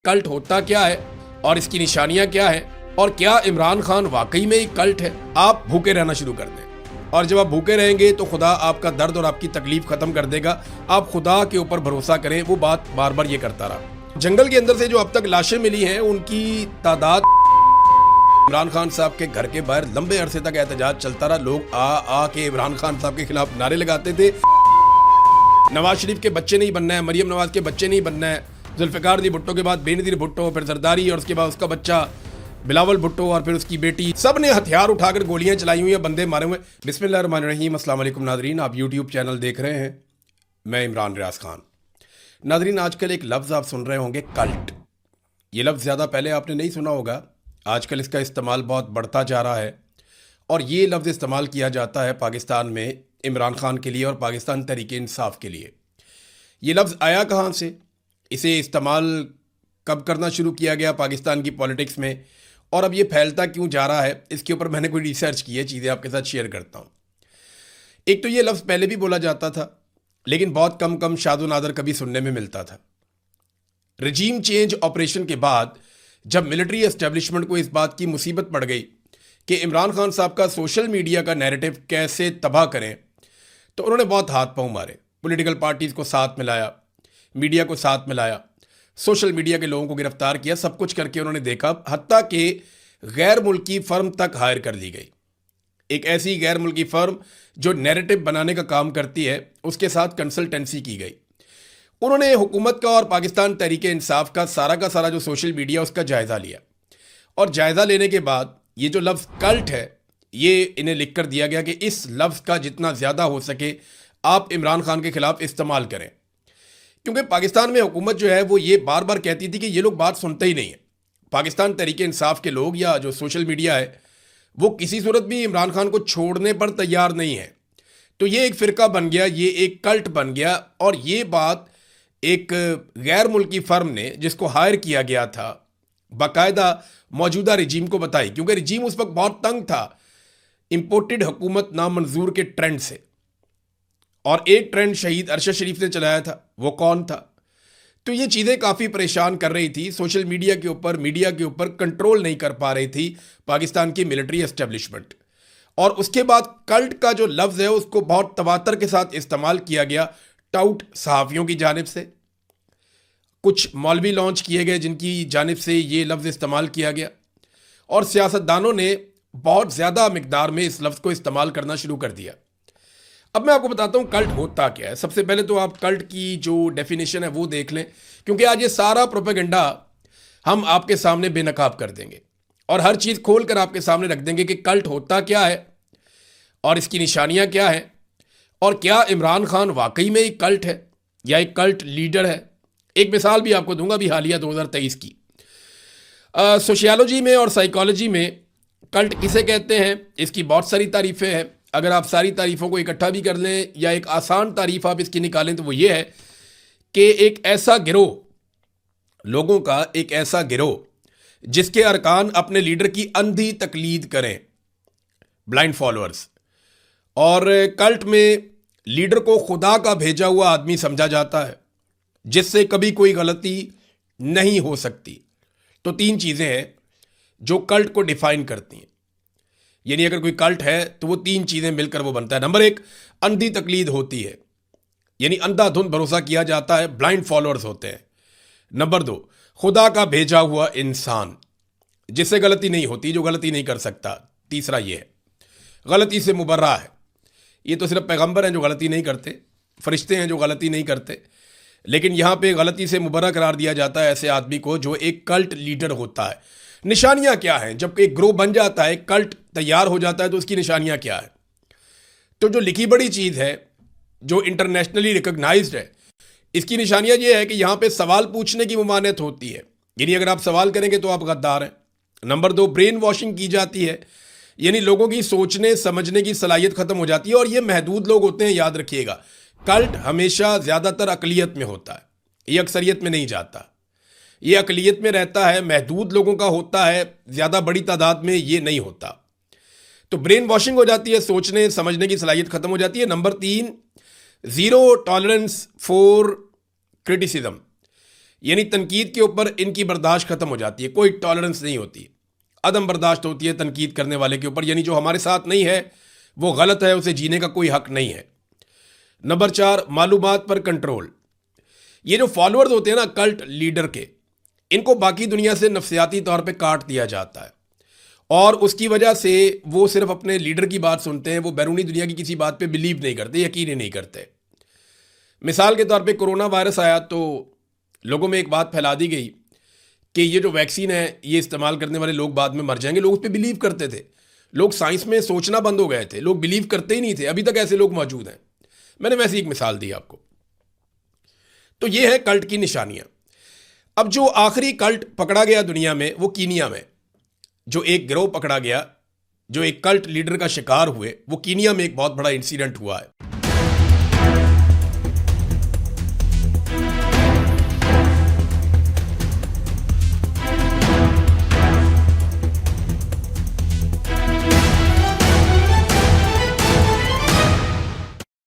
Cult होता क्या है और इसकी निशानियां क्या हैं और क्या इमरान खान वाकई में एक कल्ट है। आप भूखे रहना शुरू कर दें और जब आप भूखे रहेंगे तो खुदा आपका दर्द और आपकी तकलीफ खत्म कर देगा। आप खुदा के ऊपर भरोसा करें। वो बात बार बार ये करता रहा। जंगल के अंदर से जो अब तक लाशें मिली हैं उनकी तादाद, इमरान खान साहब के घर के बाहर लंबे अरसे तक एहतजाज चलता रहा। लोग आ के इमरान खान साहब के खिलाफ नारे लगाते थे। नवाज शरीफ के बच्चे नहीं बनना है, मरियम नवाज के बच्चे नहीं बनना है, जुल्फिकार अली भुट्टो के बाद बेनज़ीर भुट्टो, फिर जरदारी और उसके बाद उसका बच्चा बिलावल भुट्टो और फिर उसकी बेटी, सब ने हथियार उठाकर गोलियां चलाई हुई हैं, बंदे मारे हुए। बिस्मिल्लाहिर्रहमानिर्रहीम, अस्सलाम वालेकुम नादरीन, आप यूट्यूब चैनल देख रहे हैं, मैं इमरान रियाज खान। नादरीन, आजकल एक लफ्ज़ आप सुन रहे होंगे, कल्ट। ये लफ्ज़ ज़्यादा पहले आपने नहीं सुना होगा। आजकल इसका इस्तेमाल बहुत बढ़ता जा रहा है और ये लफ्ज़ इस्तेमाल किया जाता है पाकिस्तान में इमरान खान के लिए और पाकिस्तान तहरीक इंसाफ के लिए। ये लफ्ज़ आया कहाँ से, इसे इस्तेमाल कब करना शुरू किया गया पाकिस्तान की पॉलिटिक्स में, और अब ये फैलता क्यों जा रहा है, इसके ऊपर मैंने कोई रिसर्च की है, चीज़ें आपके साथ शेयर करता हूँ। एक तो ये लफ्ज़ पहले भी बोला जाता था लेकिन बहुत कम शादो नादर कभी सुनने में मिलता था। रजीम चेंज ऑपरेशन के बाद जब मिलिट्री एस्टेब्लिशमेंट को इस बात की मुसीबत पड़ गई कि इमरान खान साहब का सोशल मीडिया का नैरेटिव कैसे तबाह करें, तो उन्होंने बहुत हाथ पांव मारे। पॉलिटिकल पार्टीज़ को साथ मिलाया, मीडिया को साथ मिलाया, सोशल मीडिया के लोगों को गिरफ्तार किया, सब कुछ करके उन्होंने देखा, हत्ता कि गैर मुल्की फर्म तक हायर कर ली गई। एक ऐसी गैर मुल्की फर्म जो नैरेटिव बनाने का काम करती है, उसके साथ कंसल्टेंसी की गई। उन्होंने हुकूमत का और पाकिस्तान तहरीक इंसाफ का सारा जो सोशल मीडिया उसका जायज़ा लिया और जायज़ा लेने के बाद ये जो लफ्ज़ कल्ट है ये इन्हें लिख कर दिया गया कि इस लफ्ज़ का जितना ज़्यादा हो सके आप इमरान खान के खिलाफ इस्तेमाल करें। क्योंकि पाकिस्तान में हुकूमत जो है वो ये बार बार कहती थी कि ये लोग बात सुनते ही नहीं है। पाकिस्तान तहरीक इंसाफ के लोग या जो सोशल मीडिया है वो किसी सूरत भी इमरान खान को छोड़ने पर तैयार नहीं है। तो ये एक फ़िरका बन गया, ये एक कल्ट बन गया और ये बात एक गैर मुल्की फर्म ने जिसको हायर किया गया था बाकायदा मौजूदा रजीम को बताई, क्योंकि रजीम उस वक्त बहुत तंग था इंपोर्टेड हुकूमत नामंजूर के ट्रेंड से। और एक ट्रेंड शहीद अरशद शरीफ ने चलाया था, वो कौन था? तो ये चीज़ें काफ़ी परेशान कर रही थी। सोशल मीडिया के ऊपर, मीडिया के ऊपर कंट्रोल नहीं कर पा रही थी पाकिस्तान की मिलिट्री एस्टेब्लिशमेंट। और उसके बाद कल्ट का जो लफ्ज़ है उसको बहुत तवातर के साथ इस्तेमाल किया गया टाउट सहाफ़ियों की जानिब से। कुछ मौलवी लॉन्च किए गए जिनकी जानिब से ये लफ्ज़ इस्तेमाल किया गया और सियासतदानों ने बहुत ज़्यादा मिकदार में इस लफ्ज़ को इस्तेमाल करना शुरू कर दिया। अब मैं आपको बताता हूँ कल्ट होता क्या है। सबसे पहले तो आप कल्ट की जो डेफिनेशन है वो देख लें, क्योंकि आज ये सारा प्रोपेगेंडा हम आपके सामने बेनकाब कर देंगे और हर चीज़ खोल कर आपके सामने रख देंगे कि कल्ट होता क्या है और इसकी निशानियाँ क्या हैं और क्या इमरान खान वाकई में एक कल्ट है या एक कल्ट लीडर है। एक मिसाल भी आपको दूंगा अभी हालिया 2023 की। सोशियोलॉजी में और साइकोलॉजी में कल्ट किसे कहते हैं, इसकी बहुत सारी तारीफ़ें हैं। अगर आप सारी तारीफ़ों को इकट्ठा भी कर लें या एक आसान तारीफ़ आप इसकी निकालें तो वो ये है कि एक ऐसा गिरोह, लोगों का एक ऐसा गिरोह जिसके अरकान अपने लीडर की अंधी तकलीद करें, ब्लाइंड फॉलोअर्स। और कल्ट में लीडर को खुदा का भेजा हुआ आदमी समझा जाता है जिससे कभी कोई गलती नहीं हो सकती। तो तीन चीज़ें हैं जो कल्ट को डिफाइन करती हैं, यानी अगर कोई कल्ट है तो वो तीन चीज़ें मिलकर वो बनता है। नंबर एक, अंधी तकलीद होती है, यानी अंधाधुंध भरोसा किया जाता है, ब्लाइंड फॉलोअर्स होते हैं। नंबर दो, खुदा का भेजा हुआ इंसान जिससे गलती नहीं होती, जो गलती नहीं कर सकता। तीसरा ये है गलती से मुबर्रा है, ये तो सिर्फ पैगंबर हैं जो गलती नहीं करते, फरिश्ते हैं जो गलती नहीं करते, लेकिन यहाँ पे गलती से मुबर्रा करार दिया जाता है ऐसे आदमी को जो एक कल्ट लीडर होता है। निशानियाँ क्या हैं जब एक ग्रोह बन जाता है, कल्ट तैयार हो जाता है, तो उसकी निशानियाँ क्या है? तो जो लिखी बड़ी चीज़ है जो इंटरनेशनली रिकॉग्नाइज्ड है, इसकी निशानियाँ ये है कि यहाँ पे सवाल पूछने की ममानियत होती है, यानी अगर आप सवाल करेंगे तो आप गद्दार हैं। नंबर दो, ब्रेन वॉशिंग की जाती है, यानी लोगों की सोचने समझने की सलाहियत ख़त्म हो जाती है और ये महदूद लोग होते हैं, याद रखिएगा। कल्ट हमेशा ज़्यादातर अक़लियत में होता है, ये अक्सरियत में नहीं जाता, ये अक़लियत में रहता है, महदूद लोगों का होता है, ज़्यादा बड़ी तादाद में ये नहीं होता। तो ब्रेन वॉशिंग हो जाती है, सोचने समझने की सलाहियत ख़त्म हो जाती है। नंबर तीन, ज़ीरो टॉलरेंस फॉर क्रिटिसिज्म, यानी तनकीद के ऊपर इनकी बर्दाश्त खत्म हो जाती है, कोई टॉलरेंस नहीं होती, अदम बर्दाश्त होती है तनकीद करने वाले के ऊपर, यानी जो हमारे साथ नहीं है वो गलत है, उसे जीने का कोई हक नहीं है। नंबर 4, मालूमात पर कंट्रोल। ये जो फॉलोअर्स होते हैं ना कल्ट लीडर के, इनको बाकी दुनिया से नफसियाती तौर पे काट दिया जाता है और उसकी वजह से वो सिर्फ अपने लीडर की बात सुनते हैं, वो बैरूनी दुनिया की किसी बात पे बिलीव नहीं करते, यकीन ही नहीं करते। मिसाल के तौर पे कोरोना वायरस आया तो लोगों में एक बात फैला दी गई कि ये जो वैक्सीन है ये इस्तेमाल करने वाले लोग बाद में मर जाएंगे। लोग उस पर बिलीव करते थे, लोग साइंस में सोचना बंद हो गए थे, लोग बिलीव करते ही नहीं थे। अभी तक ऐसे लोग मौजूद हैं। मैंने वैसे एक मिसाल दी आपको। तो ये है कल्ट की निशानियां। अब जो आखिरी कल्ट पकड़ा गया दुनिया में वो कीनिया में, जो एक गिरोह पकड़ा गया जो एक कल्ट लीडर का शिकार हुए, वो कीनिया में एक बहुत बड़ा इंसिडेंट हुआ है।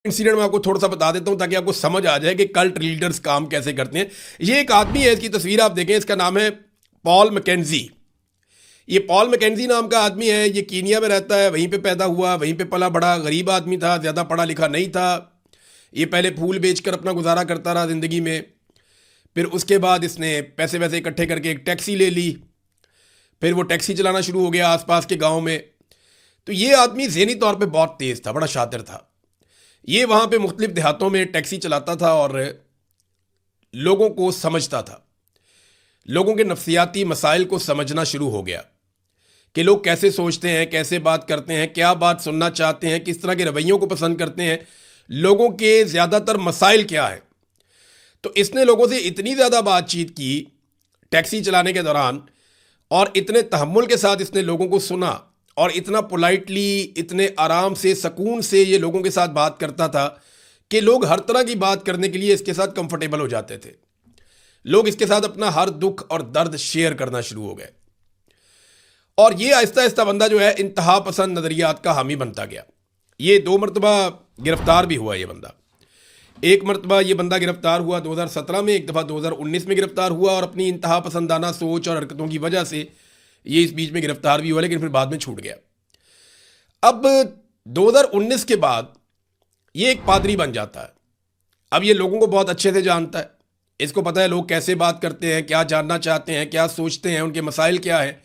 इंसिडेंट में आपको थोड़ा सा बता देता हूं ताकि आपको समझ आ जाए कि कल्ट लीडर्स काम कैसे करते हैं। ये एक आदमी है, इसकी तस्वीर आप देखें, इसका नाम है पॉल मैकेंजी। ये पॉल मैकेंजी नाम का आदमी है, ये कीनिया में रहता है, वहीं पे पैदा हुआ, वहीं पे पला बड़ा, गरीब आदमी था, ज़्यादा पढ़ा लिखा नहीं था। ये पहले फूल बेचकर अपना गुजारा करता रहा ज़िंदगी में, फिर उसके बाद इसने पैसे वैसे इकट्ठे करके एक टैक्सी ले ली, फिर वो टैक्सी चलाना शुरू हो गया आसपास के गाँव में। तो ये आदमी ज़हनी तौर पर बहुत तेज़ था, बड़ा शातिर था। ये वहाँ पे मुख्तलिफ देहातों में टैक्सी चलाता था और लोगों को समझता था, लोगों के नफ्सियाती मसाइल को समझना शुरू हो गया कि लोग कैसे सोचते हैं, कैसे बात करते हैं, क्या बात सुनना चाहते हैं, किस तरह के रवैयों को पसंद करते हैं, लोगों के ज़्यादातर मसाइल क्या हैं। तो इसने लोगों से इतनी ज़्यादा बातचीत की टैक्सी चलाने के दौरान और इतने तहम्मुल के साथ इसने लोगों को सुना और इतना पोलाइटली, इतने आराम से, सुकून से ये लोगों के साथ बात करता था कि लोग हर तरह की बात करने के लिए इसके साथ कंफर्टेबल हो जाते थे। लोग इसके साथ अपना हर दुख और दर्द शेयर करना शुरू हो गए और ये आहिस्ता आहिस्ता बंदा जो है इंतहा पसंद नज़रियात का हामी बनता गया। ये 2 मरतबा गिरफ्तार भी हुआ ये बंदा। एक मरतबा ये बंदा गिरफ्तार हुआ 2017 में, एक दफ़ा 2019 में गिरफ्तार हुआ और अपनी इंतहा पसंदाना सोच और हरकतों की वजह से ये इस बीच में गिरफ्तार भी हुआ, लेकिन फिर बाद में छूट गया। अब 2019 के बाद ये एक पादरी बन जाता है। अब ये लोगों को बहुत अच्छे से जानता है, इसको पता है लोग कैसे बात करते हैं, क्या जानना चाहते हैं, क्या सोचते हैं, उनके मसाइल क्या हैं,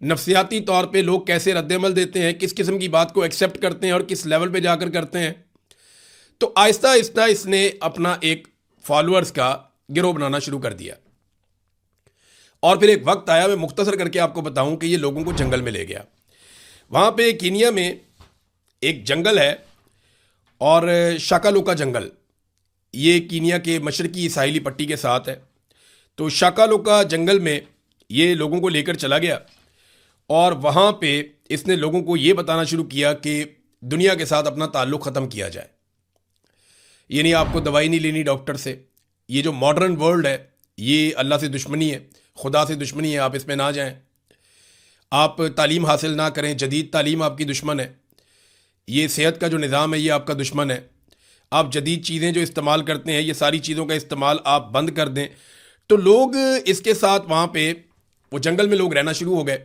नफ्सियाती तौर पे लोग कैसे रद्दमल देते हैं, किस किस्म की बात को एक्सेप्ट करते हैं और किस लेवल पे जाकर करते हैं। तो आहिस्ता आहिस्ता इसने अपना एक फॉलोअर्स का गिरोह बनाना शुरू कर दिया और फिर एक वक्त आया, मैं मुख्तसर करके आपको बताऊं, कि ये लोगों को जंगल में ले गया। वहाँ पे कीनिया में एक जंगल है और शाकालोका जंगल, ये कीनिया के मशरकी साहिली पट्टी के साथ है। तो शाकालोका जंगल में ये लोगों को लेकर चला गया और वहाँ पे इसने लोगों को ये बताना शुरू किया कि दुनिया के साथ अपना ताल्लुक़ ख़त्म किया जाए, यानी आपको दवाई नहीं लेनी डॉक्टर से। ये जो मॉडर्न वर्ल्ड है ये अल्लाह से दुश्मनी है, खुदा से दुश्मनी है, आप इसमें ना जाएं। आप तालीम हासिल ना करें, जदीद तालीम आपकी दुश्मन है। ये सेहत का जो निज़ाम है ये आपका दुश्मन है। आप जदीद चीज़ें जो इस्तेमाल करते हैं ये सारी चीज़ों का इस्तेमाल आप बंद कर दें। तो लोग इसके साथ वहाँ पे वो जंगल में लोग रहना शुरू हो गए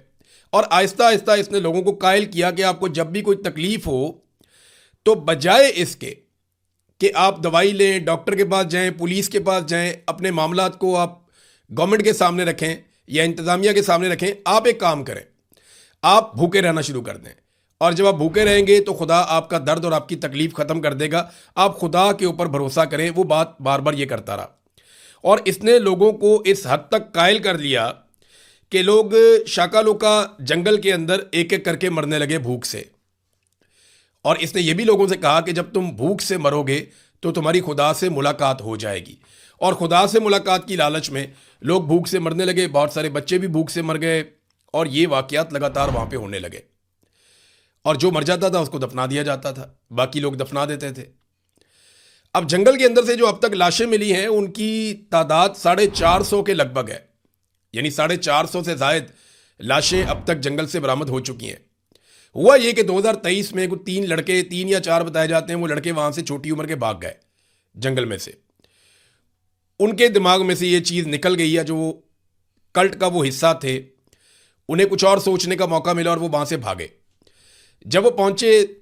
और आहिस्ता आहिस्ता इसने लोगों को कायल किया कि आपको जब भी कोई तकलीफ़ हो तो बजाय इसके कि आप दवाई लें, डॉक्टर के पास जाएं, पुलिस के पास जाएं, अपने मामलात को आप गवर्नमेंट के सामने रखें या इंतज़ामिया के सामने रखें, आप एक काम करें, आप भूखे रहना शुरू कर दें। और जब आप भूखे रहेंगे तो खुदा आपका दर्द और आपकी तकलीफ़ ख़त्म कर देगा। आप खुदा के ऊपर भरोसा करें। वो बात बार बार ये करता रहा और इसने लोगों को इस हद तक कायल कर लिया कि लोग शाकालोका जंगल के अंदर एक एक करके मरने लगे भूख से। और इसने ये भी लोगों से कहा कि जब तुम भूख से मरोगे तो तुम्हारी खुदा से मुलाकात हो जाएगी। और खुदा से मुलाकात की लालच में लोग भूख से मरने लगे, बहुत सारे बच्चे भी भूख से मर गए और ये वाक़यात लगातार वहाँ पे होने लगे। और जो मर जाता था उसको दफना दिया जाता था, बाकी लोग दफना देते थे। अब जंगल के अंदर से जो अब तक लाशें मिली हैं उनकी तादाद 450 के लगभग है, यानी 450 से ज़ायद लाशें अब तक जंगल से बरामद हो चुकी हैं। हुआ ये कि 2023 में कुछ 3 लड़के, 3 या 4 बताए जाते हैं, वो लड़के वहाँ से छोटी उम्र के भाग गए जंगल में से। उनके दिमाग में से ये चीज़ निकल गई है, जो कल्ट का वो हिस्सा थे उन्हें कुछ और सोचने का मौका मिला और वो वहाँ से भागे। जब वो पहुँचे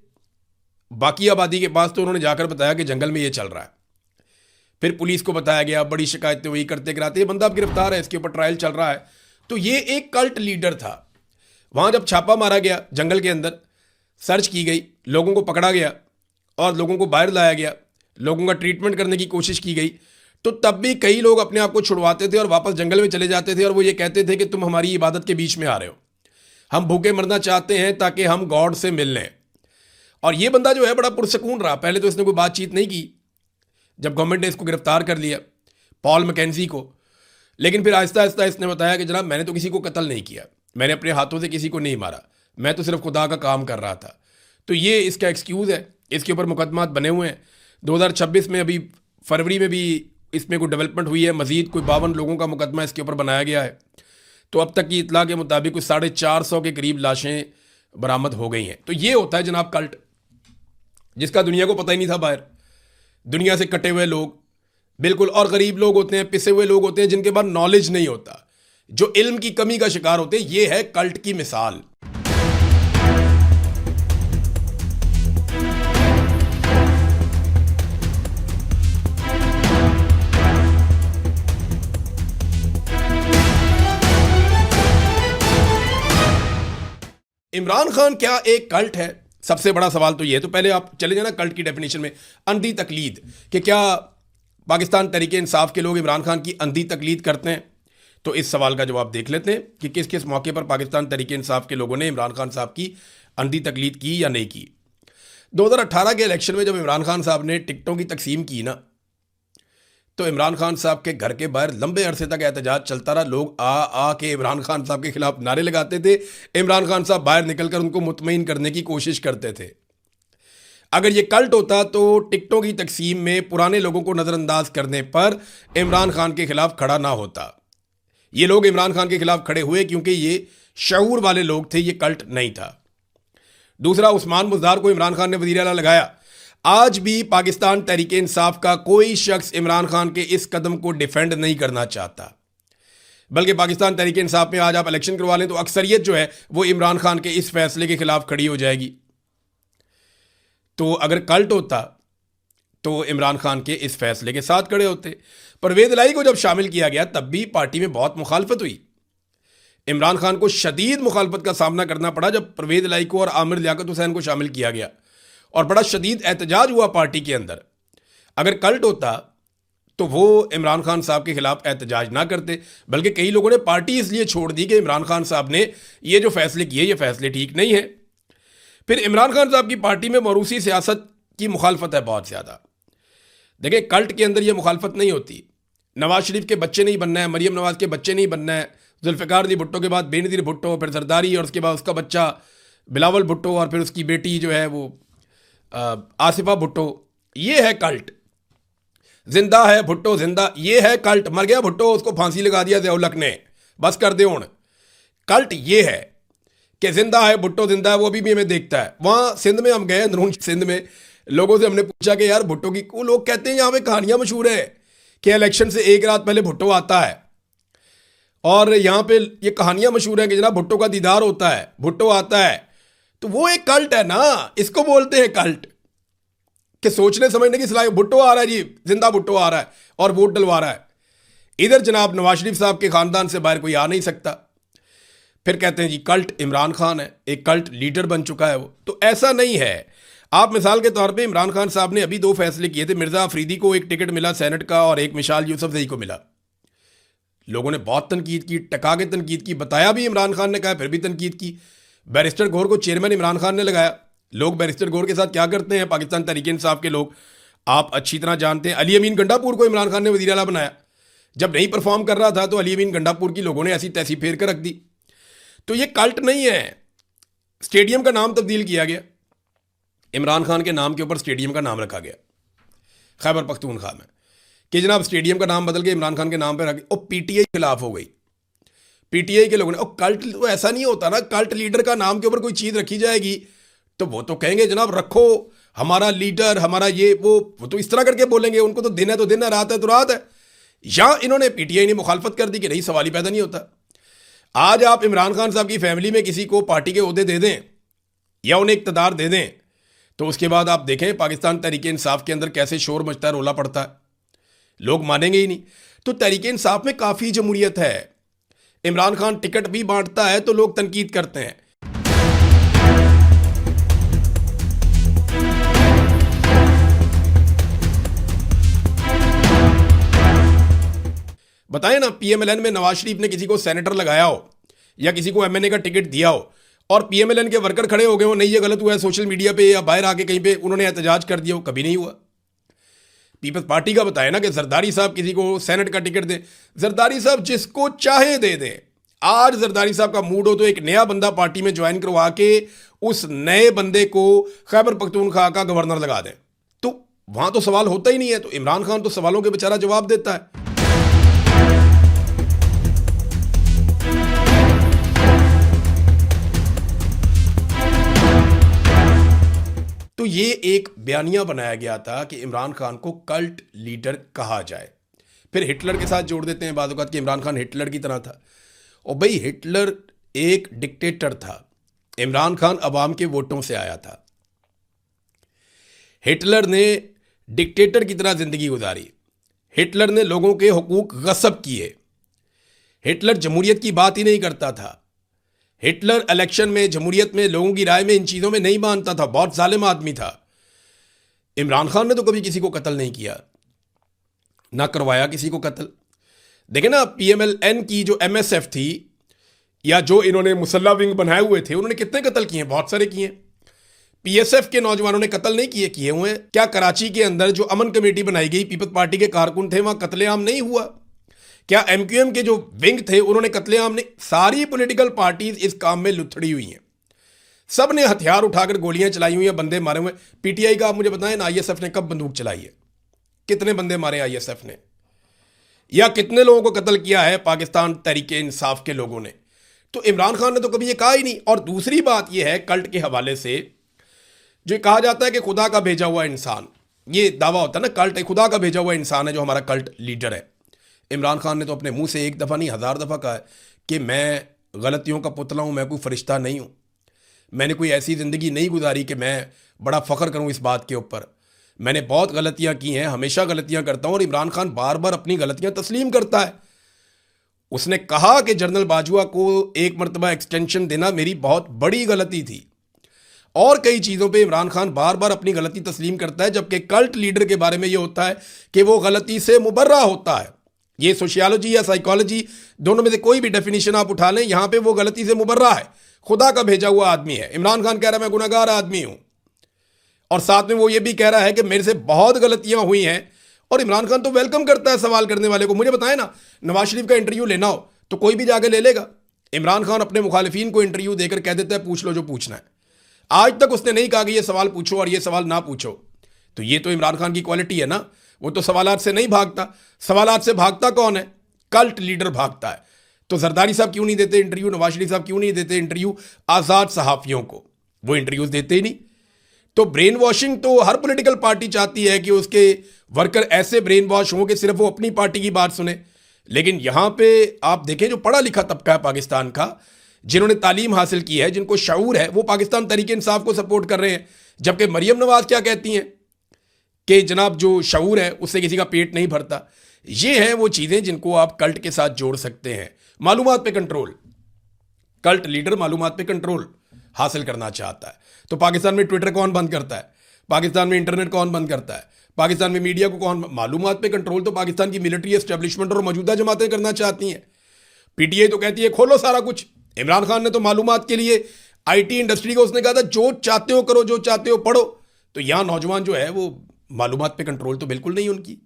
बाकी आबादी के पास तो उन्होंने जाकर बताया कि जंगल में ये चल रहा है। फिर पुलिस को बताया गया, बड़ी शिकायतें हुई, करते कराते ये बंदा अब गिरफ्तार है, इसके ऊपर ट्रायल चल रहा है। तो ये एक कल्ट लीडर था। वहाँ जब छापा मारा गया, जंगल के अंदर सर्च की गई, लोगों को पकड़ा गया और लोगों को बाहर लाया गया, लोगों का ट्रीटमेंट करने की कोशिश की गई, तो तब भी कई लोग अपने आप को छुड़वाते थे और वापस जंगल में चले जाते थे और वो ये कहते थे कि तुम हमारी इबादत के बीच में आ रहे हो, हम भूखे मरना चाहते हैं ताकि हम गॉड से मिल लें। और ये बंदा जो है बड़ा पुरसकून रहा। पहले तो इसने कोई बातचीत नहीं की जब गवर्नमेंट ने इसको गिरफ्तार कर लिया, पॉल मैकेंजी को, लेकिन फिर आहिस्ता आहिस्ता इसने बताया कि जनाब मैंने तो किसी को कत्ल नहीं किया, मैंने अपने हाथों से किसी को नहीं मारा, मैं तो सिर्फ खुदा का काम कर रहा था। तो ये इसका एक्सक्यूज़ है। इसके ऊपर मुकदमात बने हुए हैं। 2026 में अभी फरवरी में भी इसमें कोई डेवलपमेंट हुई है, मजीद कोई 52 लोगों का मुकदमा इसके ऊपर बनाया गया है। तो अब तक की इतला के मुताबिक कुछ 450 के करीब लाशें बरामद हो गई हैं। तो ये होता है जनाब कल्ट, जिसका दुनिया को पता ही नहीं था। बाहर दुनिया से कटे हुए लोग बिल्कुल, और गरीब लोग होते हैं, पिसे हुए लोग होते हैं, जिनके पास नॉलेज नहीं होता, जो इल्म की कमी का शिकार होते हैं। ये है कल्ट की मिसाल। इमरान खान क्या एक कल्ट है? सबसे बड़ा सवाल तो ये है। तो पहले आप चले जाना कल्ट की डेफिनेशन में, अंधी तकलीद, कि क्या पाकिस्तान तहरीक इंसाफ के लोग इमरान खान की अंधी तकलीद करते हैं? तो इस सवाल का जवाब देख लेते हैं कि किस किस मौके पर पाकिस्तान तहरीक इंसाफ के लोगों ने इमरान खान साहब की अंधी तकलीद की या नहीं की। 2018 के इलेक्शन में जब इमरान खान साहब ने टिकटों की तकसीम की ना, तो इमरान खान साहब के घर के बाहर लंबे अरसे तक एहतजाज चलता रहा। लोग आ के इमरान खान साहब के खिलाफ नारे लगाते थे। इमरान खान साहब बाहर निकलकर उनको मुतमईन करने की कोशिश करते थे। अगर ये कल्ट होता तो टिकटों की तकसीम में पुराने लोगों को नज़रअंदाज करने पर इमरान खान के खिलाफ खड़ा ना होता। ये लोग इमरान खान के खिलाफ खड़े हुए क्योंकि ये शऊर वाले लोग थे, ये कल्ट नहीं था। दूसरा, उस्मान बुज़दार को इमरान खान ने वज़ीर आला लगाया। आज भी पाकिस्तान तहरीक इंसाफ का कोई शख्स इमरान खान के इस कदम को डिफेंड नहीं करना चाहता, बल्कि पाकिस्तान तहरीक इंसाफ में आज आप इलेक्शन करवा लें तो अक्सरियत जो है वो इमरान खान के इस फैसले के खिलाफ खड़ी हो जाएगी। तो अगर कल्ट होता तो इमरान खान के इस फैसले के साथ खड़े होते। परवेज़ इलाही को जब शामिल किया गया तब भी पार्टी में बहुत मुखालफत हुई। इमरान खान को शदीद मुखालफत का सामना करना पड़ा जब परवेज़ इलाही को और आमिर लियाकत हुसैन को शामिल किया गया, और बड़ा शदीद एहतजाज हुआ पार्टी के अंदर। अगर कल्ट होता तो वो इमरान खान साहब के खिलाफ एहतजाज ना करते, बल्कि कई लोगों ने पार्टी इसलिए छोड़ दी कि इमरान खान साहब ने ये जो फैसले किए ये फैसले ठीक नहीं है। फिर इमरान खान साहब की पार्टी में मौरूसी सियासत की मुखालफत है बहुत ज़्यादा। देखिए, कल्ट के अंदर ये मुखालफत नहीं होती। नवाज शरीफ के बच्चे नहीं बनना है, मरीम नवाज के बच्चे नहीं बनना है, जुल्फ़िकार अली भुट्टो के बाद बेनज़ीर भुट्टो, फिर जरदारी, और उसके बाद उसका बच्चा बिलावल भुट्टो, और फिर उसकी बेटी जो है वो आसिफा भुट्टो। ये है कल्ट। जिंदा है भुट्टो जिंदा, ये है कल्ट। मर गया भुट्टो, उसको फांसी लगा दिया ज़िया-उल-हक ने, बस कर दे उन। कल्ट ये है कि जिंदा है भुट्टो जिंदा है, वो अभी भी हमें देखता है। वहाँ सिंध में हम गए, अंदरून सिंध में, लोगों से हमने पूछा कि यार भुट्टो की, वो लोग कहते हैं यहाँ पे कहानियाँ मशहूर है कि इलेक्शन से एक रात पहले भुट्टो आता है, और यहाँ पे ये कहानियाँ मशहूर हैं कि जनाब भुट्टो का दीदार होता है, भुट्टो आता है। तो वो एक कल्ट है ना, इसको बोलते हैं कल्ट, कि सोचने समझने की सलाह। भुट्टो आ रहा है जी, जिंदा भुट्टो आ रहा है और वोट डलवा रहा है। इधर जनाब नवाज शरीफ साहब के खानदान से बाहर कोई आ नहीं सकता। फिर कहते हैं जी कल्ट इमरान खान है, एक कल्ट लीडर बन चुका है वो। तो ऐसा नहीं है। आप मिसाल के तौर पे इमरान खान साहब ने अभी 2 फैसले किए थे। मिर्ज़ा अफरीदी को एक टिकट मिला सेनेट का, और एक मिशाल यूसुफजई को मिला। लोगों ने बहुत तनकीद की, टका के तनकीद की, बताया भी इमरान खान ने कहा, फिर भी तनकीद की। बैरिस्टर गौर को चेयरमैन इमरान खान ने लगाया। लोग बैरिस्टर गौर के साथ क्या करते हैं पाकिस्तान तहरीक इंसाफ के लोग, आप अच्छी तरह जानते हैं। अली अमीन गंडापुर को इमरान खान ने वज़ीर आला बनाया। जब नहीं परफॉर्म कर रहा था तो अली अमीन गंडापुर की लोगों ने ऐसी तैसी फेर कर रख दी। तो ये कल्ट नहीं है। स्टेडियम का नाम तब्दील किया गया, इमरान खान के नाम के ऊपर स्टेडियम का नाम रखा गया खैबर पख्तूनख्वा में, कि जनाब स्टेडियम का नाम बदल के इमरान खान के नाम पर रख। और पीटीआई खिलाफ हो गई, पीटीआई के लोगों ने। और कल्ट तो ऐसा नहीं होता ना, कल्ट लीडर का नाम के ऊपर कोई चीज़ रखी जाएगी तो वो तो कहेंगे जनाब रखो हमारा लीडर, हमारा ये वो तो इस तरह करके बोलेंगे। उनको तो दिन है तो दिन है, रात है तो रात है। या इन्होंने पीटीआई ने मुखालफत कर दी कि नहीं, सवाल ही पैदा नहीं होता। आज आप इमरान खान साहब की फैमिली में किसी को पार्टी के ओहदे दे दें या उन्हें इक़्तिदार दे दें, तो उसके बाद आप देखें पाकिस्तान तहरीक इंसाफ के अंदर कैसे शोर मचता है, रोला पड़ता है, लोग मानेंगे ही नहीं। तो तहरीक इंसाफ में काफ़ी जमहूरियत है। इमरान खान टिकट भी बांटता है तो लोग तनकीद करते हैं। बताएं ना, पीएमएलएन में नवाज शरीफ ने किसी को सेनेटर लगाया हो या किसी को एमएनए का टिकट दिया हो और पीएमएलएन के वर्कर खड़े हो गए हो, नहीं ये गलत हुआ है, सोशल मीडिया पे या बाहर आके कहीं पे उन्होंने एहतजाज कर दिया हो? कभी नहीं हुआ। पीपल्स पार्टी का बताया ना कि जरदारी साहब किसी को सेनेट का टिकट दे, जरदारी साहब जिसको चाहे दे दे। आज जरदारी साहब का मूड हो तो एक नया बंदा पार्टी में ज्वाइन करवा के उस नए बंदे को खैबर पख्तूनख्वा का गवर्नर लगा दें, तो वहां तो सवाल होता ही नहीं है। तो इमरान खान तो सवालों के बेचारा जवाब देता है। तो ये एक बयानिया बनाया गया था कि इमरान खान को कल्ट लीडर कहा जाए। फिर हिटलर के साथ जोड़ देते हैं बाद वक़्त कि इमरान खान हिटलर की तरह था। और भाई हिटलर एक डिक्टेटर था, इमरान खान अवाम के वोटों से आया था। हिटलर ने डिक्टेटर की तरह ज़िंदगी गुजारी। हिटलर ने लोगों के हुकूक गस्ब किए। हिटलर जमहूरियत की बात ही नहीं करता था। हिटलर इलेक्शन में, जमहूरियत में, लोगों की राय में, इन चीज़ों में नहीं मानता था। बहुत जालिम आदमी था। इमरान खान ने तो कभी किसी को कत्ल नहीं किया, ना करवाया किसी को कत्ल। देखें ना, पीएमएलएन की जो एमएसएफ थी या जो इन्होंने मुसल्ला विंग बनाए हुए थे, उन्होंने कितने कत्ल किए? बहुत सारे किए। पीएसएफ के नौजवानों ने कत्ल नहीं किए हुए हैं क्या? कराची के अंदर जो अमन कमेटी बनाई गई, पीपल्स पार्टी के कारकुन थे, वहां कत्लेआम नहीं हुआ क्या? एमक्यूएम के जो विंग थे उन्होंने कत्लेआम नहीं? सारी पॉलिटिकल पार्टीज इस काम में लुथड़ी हुई हैं। सब ने हथियार उठाकर गोलियां चलाई हुई हैं, बंदे मारे हुए। पीटीआई का आप मुझे बताएं ना, आईएसएफ ने कब बंदूक चलाई है? कितने बंदे मारे आईएसएफ ने? या कितने लोगों को कत्ल किया है पाकिस्तान तहरीक इंसाफ के लोगों ने? तो इमरान खान ने तो कभी ये कहा ही नहीं। और दूसरी बात यह है, कल्ट के हवाले से जो कहा जाता है कि खुदा का भेजा हुआ इंसान, ये दावा होता है ना, कल्ट खुदा का भेजा हुआ इंसान है जो हमारा कल्ट लीडर है। इमरान खान ने तो अपने मुंह से एक दफ़ा नहीं 1000 दफ़ा कहा है कि मैं गलतियों का पुतला हूं, मैं कोई फरिश्ता नहीं हूं, मैंने कोई ऐसी ज़िंदगी नहीं गुजारी कि मैं बड़ा फ़ख्र करूं इस बात के ऊपर। मैंने बहुत गलतियां की हैं, हमेशा गलतियां करता हूं। और इमरान खान बार बार अपनी गलतियां तस्लीम करता है। उसने कहा कि जनरल बाजवा को एक मरतबा एक्सटेंशन देना मेरी बहुत बड़ी गलती थी। और कई चीज़ों पे इमरान खान बार बार अपनी गलती तस्लीम करता है, जबकि कल्ट लीडर के बारे में ये होता है कि वो गलती से मुबर्रा होता है। ये सोशियोलॉजी या साइकोलॉजी, दोनों में से कोई भी डेफिनेशन आप उठा लें, यहां पे वो गलती से मुबर्रा है, खुदा का भेजा हुआ आदमी है। इमरान खान कह रहा है मैं गुनहगार आदमी हूं, और साथ में वो ये भी कह रहा है कि मेरे से बहुत गलतियां हुई हैं। और इमरान खान तो वेलकम करता है सवाल करने वाले को। मुझे बताएं ना, नवाज शरीफ का इंटरव्यू लेना हो तो कोई भी जाके ले लेगा। इमरान खान अपने मुखालिफिन को इंटरव्यू देकर कह देता है पूछ लो जो पूछना है। आज तक उसने नहीं कहा कि ये सवाल पूछो और ये सवाल ना पूछो। तो ये तो इमरान खान की क्वालिटी है ना, वो तो सवालात से नहीं भागता। सवालात से भागता कौन है? कल्ट लीडर भागता है। तो जरदारी साहब क्यों नहीं देते इंटरव्यू? नवाज शरीफ साहब क्यों नहीं देते इंटरव्यू आज़ाद सहाफ़ियों को? वो इंटरव्यूज देते ही नहीं। तो ब्रेन वॉशिंग तो हर पॉलिटिकल पार्टी चाहती है कि उसके वर्कर ऐसे ब्रेन वॉश हों कि सिर्फ वो अपनी पार्टी की बात सुने। लेकिन यहां पे आप देखें, जो पढ़ा लिखा तबका है पाकिस्तान का, जिन्होंने तालीम हासिल की है, जिनको शऊर है, वो पाकिस्तान तहरीक इंसाफ को सपोर्ट कर रहे हैं। जबकि मरियम नवाज क्या कहती हैं कि जनाब जो शऊर है उससे किसी का पेट नहीं भरता। ये हैं वो चीज़ें जिनको आप कल्ट के साथ जोड़ सकते हैं। मालूमात पे कंट्रोल, कल्ट लीडर मालूमात पे कंट्रोल हासिल करना चाहता है। तो पाकिस्तान में ट्विटर कौन बंद करता है? पाकिस्तान में इंटरनेट कौन बंद करता है? पाकिस्तान में मीडिया को कौन? मालूमात पे कंट्रोल तो पाकिस्तान की मिलिट्री एस्टेब्लिशमेंट और मौजूदा जमातें करना चाहती हैं। पीटीआई तो कहती है खोलो सारा कुछ। इमरान खान ने तो मालूमात के लिए आईटी इंडस्ट्री को उसने कहा था जो चाहते हो करो, जो चाहते हो पढ़ो। तो यहां नौजवान जो है वो मालूमात पे कंट्रोल तो बिल्कुल नहीं उनकी।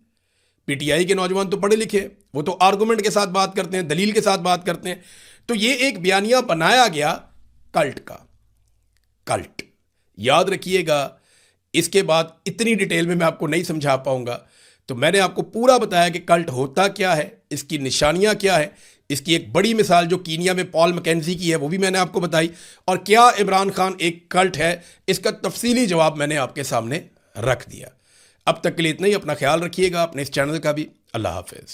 पीटीआई के नौजवान तो पढ़े लिखे, वो तो आर्गुमेंट के साथ बात करते हैं, दलील के साथ बात करते हैं। तो ये एक बयानिया बनाया गया कल्ट का। कल्ट याद रखिएगा, इसके बाद इतनी डिटेल में मैं आपको नहीं समझा पाऊंगा। तो मैंने आपको पूरा बताया कि कल्ट होता क्या है, इसकी निशानियां क्या है। इसकी एक बड़ी मिसाल जो कीनिया में पॉल मैकेंजी की है वो भी मैंने आपको बताई। और क्या इमरान खान एक कल्ट है, इसका तफसीली जवाब मैंने आपके सामने रख दिया। अब तक के लिए इतना ही। अपना ख्याल रखिएगा, अपने इस चैनल का भी। अल्लाह हाफिज़।